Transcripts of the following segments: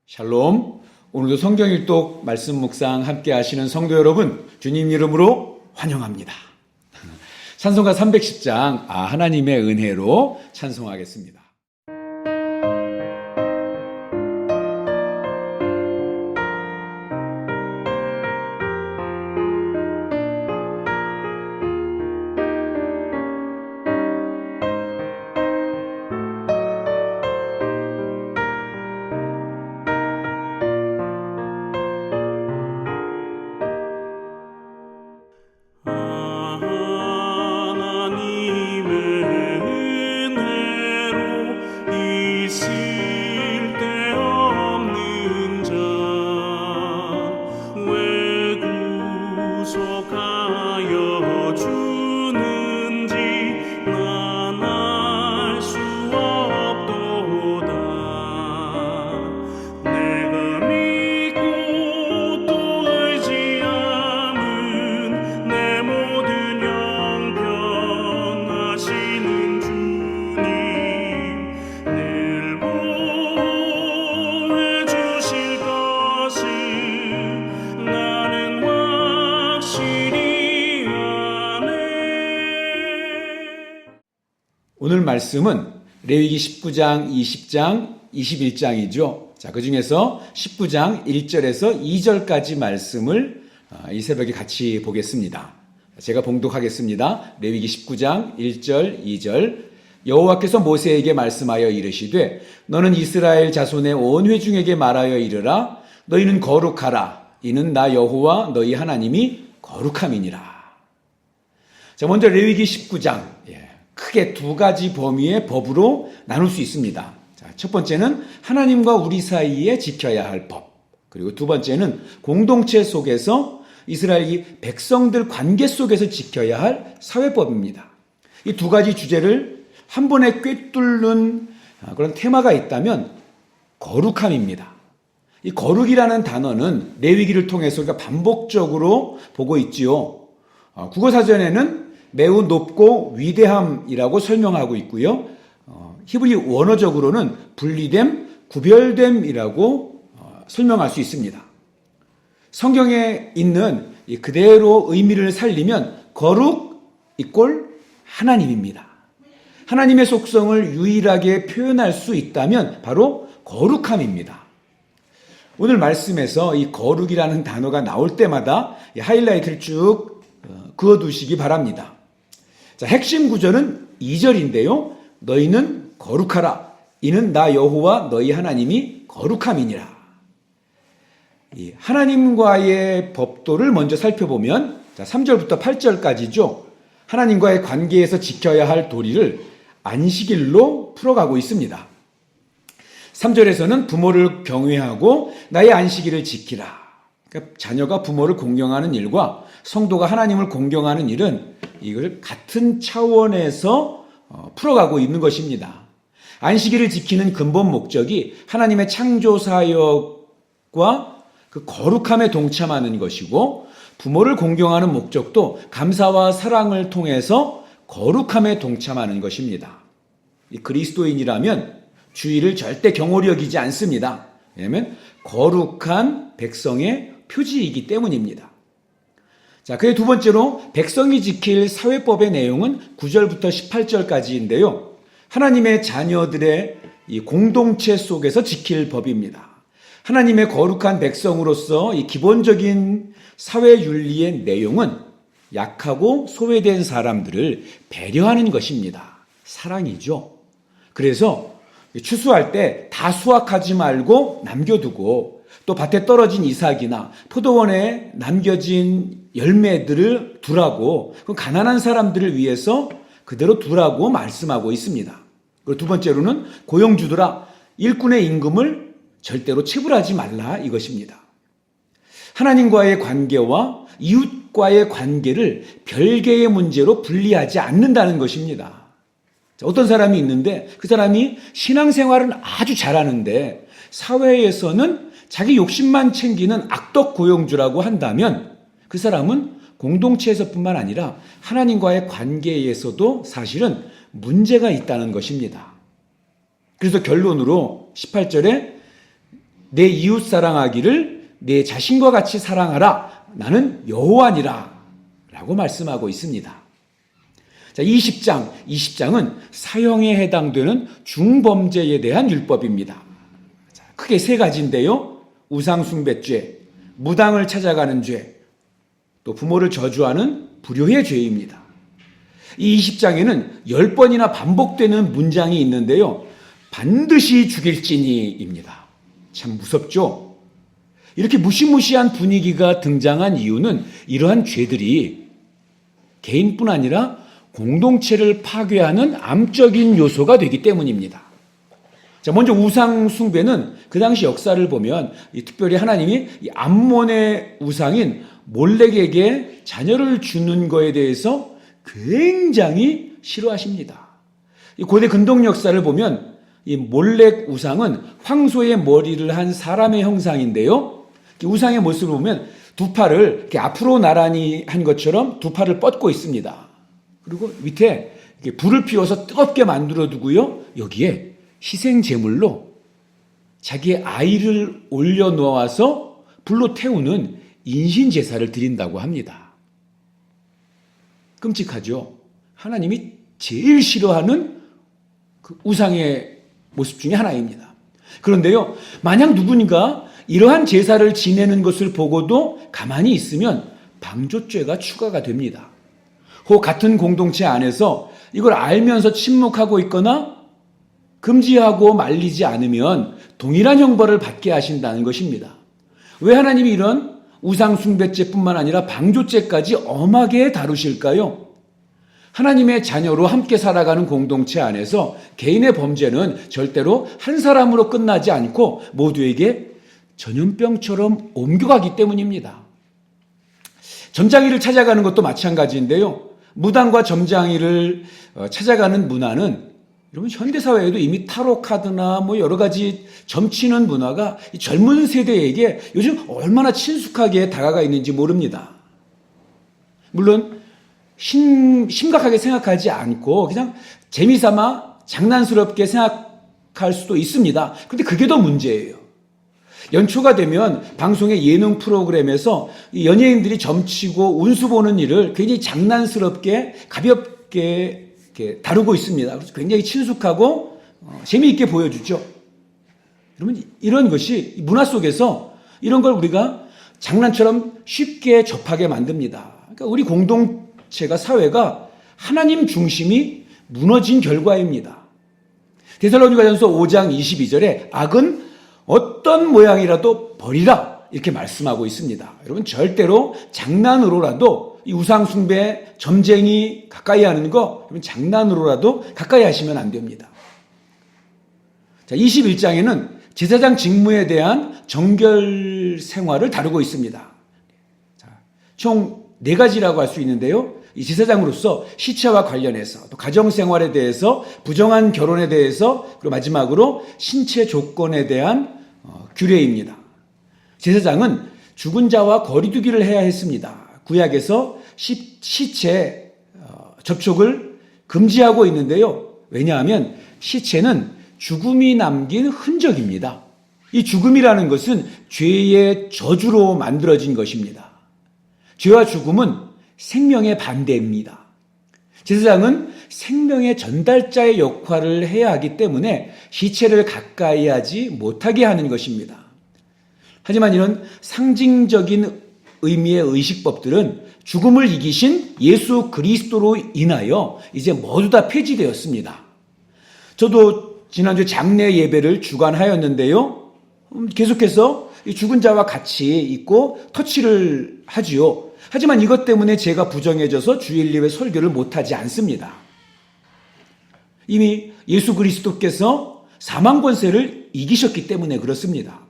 샬롬. 오늘도 성경 일독 말씀 묵상 함께 하시는 성도 여러분, 주님 이름으로 환영합니다. 찬송가 310장 하나님의 은혜로 찬송하겠습니다. 오늘 말씀은 레위기 19장, 20장, 21장이죠. 그 중에서 19장 1절에서 2절까지 말씀을 이 새벽에 같이 보겠습니다. 제가 봉독하겠습니다. 레위기 19장 1절, 2절. 여호와께서 모세에게 말씀하여 이르시되 너는 이스라엘 자손의 온 회중에게 말하여 이르라. 너희는 거룩하라. 이는 나 여호와 너희 하나님이 거룩함이니라. 자, 먼저 레위기 19장. 크게 두 가지 범위의 법으로 나눌 수 있습니다. 자, 첫 번째는 하나님과 우리 사이에 지켜야 할 법. 그리고 두 번째는 공동체 속에서 이스라엘 백성들 관계 속에서 지켜야 할 사회법입니다. 이 두 가지 주제를 한 번에 꿰뚫는 그런 테마가 있다면 거룩함입니다. 이 거룩이라는 단어는 레위기를 통해서 우리가 반복적으로 보고 있지요. 국어사전에는 매우 높고 위대함이라고 설명하고 있고요. 히브리 원어적으로는 분리됨, 구별됨이라고 설명할 수 있습니다. 성경에 있는 그대로 의미를 살리면 거룩 이꼴 하나님입니다. 하나님의 속성을 유일하게 표현할 수 있다면 바로 거룩함입니다. 오늘 말씀에서 이 거룩이라는 단어가 나올 때마다 하이라이트를 쭉 그어두시기 바랍니다. 자, 핵심 구절은 2절인데요. 너희는 거룩하라. 이는 나 여호와 너희 하나님이 거룩함이니라. 이 하나님과의 법도를 먼저 살펴보면 3절부터 8절까지죠. 하나님과의 관계에서 지켜야 할 도리를 안식일로 풀어가고 있습니다. 3절에서는 부모를 경외하고 나의 안식일을 지키라. 그러니까 자녀가 부모를 공경하는 일과 성도가 하나님을 공경하는 일은 이걸 같은 차원에서 풀어가고 있는 것입니다. 안식일을 지키는 근본 목적이 하나님의 창조 사역과 그 거룩함에 동참하는 것이고, 부모를 공경하는 목적도 감사와 사랑을 통해서 거룩함에 동참하는 것입니다. 이 그리스도인이라면 주의를 절대 경홀히 여기지 않습니다. 왜냐하면 거룩한 백성의 표지이기 때문입니다. 자, 그의 두 번째로 백성이 지킬 사회법의 내용은 9절부터 18절까지인데요. 하나님의 자녀들의 이 공동체 속에서 지킬 법입니다. 하나님의 거룩한 백성으로서 이 기본적인 사회윤리의 내용은 약하고 소외된 사람들을 배려하는 것입니다. 사랑이죠. 그래서 추수할 때 다 수확하지 말고 남겨두고, 또 밭에 떨어진 이삭이나 포도원에 남겨진 열매들을 두라고, 가난한 사람들을 위해서 그대로 두라고 말씀하고 있습니다. 그리고 두 번째로는 고용주들아, 일꾼의 임금을 절대로 체불하지 말라, 이것입니다. 하나님과의 관계와 이웃과의 관계를 별개의 문제로 분리하지 않는다는 것입니다. 어떤 사람이 있는데 그 사람이 신앙생활은 아주 잘하는데 사회에서는 자기 욕심만 챙기는 악덕 고용주라고 한다면 그 사람은 공동체에서뿐만 아니라 하나님과의 관계에서도 사실은 문제가 있다는 것입니다. 그래서 결론으로 18절에 내 이웃 사랑하기를 내 자신과 같이 사랑하라. 나는 여호와니라. 라고 말씀하고 있습니다. 자, 20장은 사형에 해당되는 중범죄에 대한 율법입니다. 자, 크게 세 가지인데요. 우상숭배죄, 무당을 찾아가는 죄, 또 부모를 저주하는 불효의 죄입니다. 이 20장에는 10번이나 반복되는 문장이 있는데요. 반드시 죽일지니입니다. 참 무섭죠? 이렇게 무시무시한 분위기가 등장한 이유는 이러한 죄들이 개인뿐 아니라 공동체를 파괴하는 암적인 요소가 되기 때문입니다. 자, 먼저 우상 숭배는 그 당시 역사를 보면 특별히 하나님이 이 암몬의 우상인 몰렉에게 자녀를 주는 거에 대해서 굉장히 싫어하십니다. 이 고대 근동 역사를 보면 이 몰렉 우상은 황소의 머리를 한 사람의 형상인데요. 우상의 모습을 보면 두 팔을 이렇게 앞으로 나란히 한 것처럼 두 팔을 뻗고 있습니다. 그리고 밑에 이렇게 불을 피워서 뜨겁게 만들어 두고요. 여기에 희생 제물로 자기의 아이를 올려놓아서 불로 태우는 인신 제사를 드린다고 합니다. 끔찍하죠. 하나님이 제일 싫어하는 그 우상의 모습 중에 하나입니다. 그런데요, 만약 누군가 이러한 제사를 지내는 것을 보고도 가만히 있으면 방조죄가 추가가 됩니다. 혹 같은 공동체 안에서 이걸 알면서 침묵하고 있거나 금지하고 말리지 않으면 동일한 형벌을 받게 하신다는 것입니다. 왜 하나님이 이런 우상숭배죄뿐만 아니라 방조죄까지 엄하게 다루실까요? 하나님의 자녀로 함께 살아가는 공동체 안에서 개인의 범죄는 절대로 한 사람으로 끝나지 않고 모두에게 전염병처럼 옮겨가기 때문입니다. 점장이를 찾아가는 것도 마찬가지인데요. 무당과 점장이를 찾아가는 문화는 여러분 현대사회에도 이미 타로 카드나 뭐 여러 가지 점치는 문화가 젊은 세대에게 요즘 얼마나 친숙하게 다가가 있는지 모릅니다. 물론 심각하게 생각하지 않고 그냥 재미삼아 장난스럽게 생각할 수도 있습니다. 그런데 그게 더 문제예요. 연초가 되면 방송의 예능 프로그램에서 연예인들이 점치고 운수 보는 일을 굉장히 장난스럽게 가볍게 이렇게 다루고 있습니다. 그래서 굉장히 친숙하고 재미있게 보여주죠. 여러분, 이런 것이 문화 속에서 이런 걸 우리가 장난처럼 쉽게 접하게 만듭니다. 그러니까 우리 공동체가 사회가 하나님 중심이 무너진 결과입니다. 데살로니가전서 5장 22절에 악은 어떤 모양이라도 버리라 이렇게 말씀하고 있습니다. 여러분, 절대로 장난으로라도 이 우상숭배, 점쟁이 가까이 하는 거 장난으로라도 가까이 하시면 안 됩니다. 자, 21장에는 제사장 직무에 대한 정결 생활을 다루고 있습니다. 자, 총 4가지라고 할 수 있는데요. 이 제사장으로서 시체와 관련해서 또 가정생활에 대해서 부정한 결혼에 대해서 그리고 마지막으로 신체 조건에 대한 규례입니다. 제사장은 죽은 자와 거리두기를 해야 했습니다. 구약에서 시체 접촉을 금지하고 있는데요. 왜냐하면 시체는 죽음이 남긴 흔적입니다. 이 죽음이라는 것은 죄의 저주로 만들어진 것입니다. 죄와 죽음은 생명의 반대입니다. 제사장은 생명의 전달자의 역할을 해야 하기 때문에 시체를 가까이 하지 못하게 하는 것입니다. 하지만 이런 상징적인 의미의 의식법들은 죽음을 이기신 예수 그리스도로 인하여 이제 모두 다 폐지되었습니다. 저도 지난주 장례 예배를 주관하였는데요. 계속해서 죽은 자와 같이 있고 터치를 하지요. 하지만 이것 때문에 제가 부정해져서 주일 예배 설교를 못하지 않습니다. 이미 예수 그리스도께서 사망 권세를 이기셨기 때문에 그렇습니다.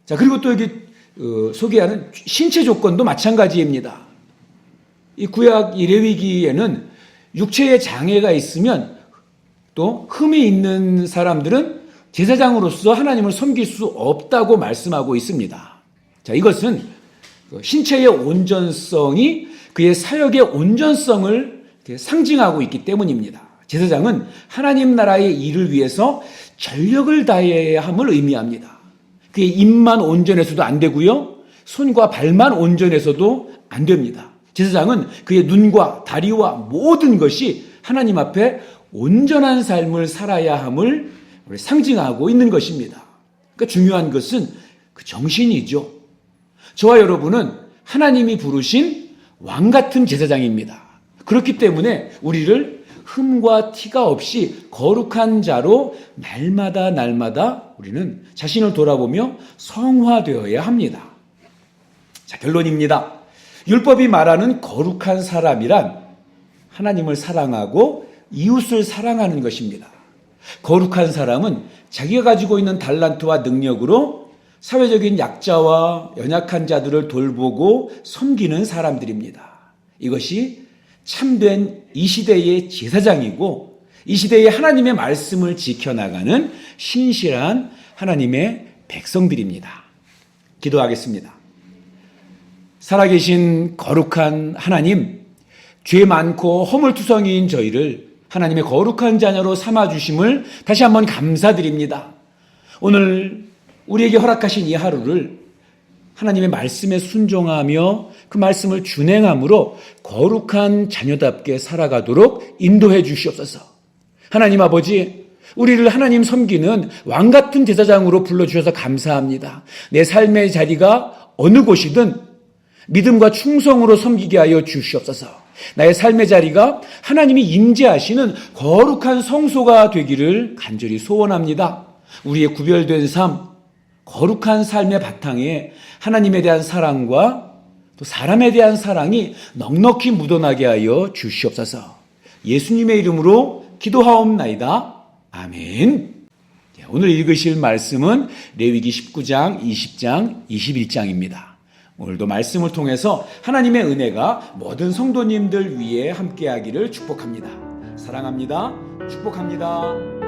자, 그리고 또 여기 소개하는 신체 조건도 마찬가지입니다. 이 구약 이 레위기에는 육체에 장애가 있으면 또 흠이 있는 사람들은 제사장으로서 하나님을 섬길 수 없다고 말씀하고 있습니다. 자, 이것은 신체의 온전성이 그의 사역의 온전성을 상징하고 있기 때문입니다. 제사장은 하나님 나라의 일을 위해서 전력을 다해야 함을 의미합니다. 그의 입만 온전해서도 안 되고요. 손과 발만 온전해서도 안 됩니다. 제사장은 그의 눈과 다리와 모든 것이 하나님 앞에 온전한 삶을 살아야 함을 상징하고 있는 것입니다. 그러니까 중요한 것은 그 정신이죠. 저와 여러분은 하나님이 부르신 왕 같은 제사장입니다. 그렇기 때문에 우리를 흠과 티가 없이 거룩한 자로 날마다 우리는 자신을 돌아보며 성화되어야 합니다. 자, 결론입니다. 율법이 말하는 거룩한 사람이란 하나님을 사랑하고 이웃을 사랑하는 것입니다. 거룩한 사람은 자기가 가지고 있는 달란트와 능력으로 사회적인 약자와 연약한 자들을 돌보고 섬기는 사람들입니다. 이것이 참된 이 시대의 제사장이고 이 시대의 하나님의 말씀을 지켜나가는 신실한 하나님의 백성들입니다. 기도하겠습니다. 살아계신 거룩한 하나님, 죄 많고 허물투성이인 저희를 하나님의 거룩한 자녀로 삼아주심을 다시 한번 감사드립니다. 오늘 우리에게 허락하신 이 하루를 하나님의 말씀에 순종하며 그 말씀을 준행함으로 거룩한 자녀답게 살아가도록 인도해 주시옵소서. 하나님 아버지, 우리를 하나님 섬기는 왕같은 제사장으로 불러주셔서 감사합니다. 내 삶의 자리가 어느 곳이든 믿음과 충성으로 섬기게 하여 주시옵소서. 나의 삶의 자리가 하나님이 임재하시는 거룩한 성소가 되기를 간절히 소원합니다. 우리의 구별된 삶, 거룩한 삶의 바탕에 하나님에 대한 사랑과 또 사람에 대한 사랑이 넉넉히 묻어나게 하여 주시옵소서. 예수님의 이름으로 기도하옵나이다. 아멘. 오늘 읽으실 말씀은 레위기 19장, 20장, 21장입니다. 오늘도 말씀을 통해서 하나님의 은혜가 모든 성도님들 위에 함께하기를 축복합니다. 사랑합니다. 축복합니다.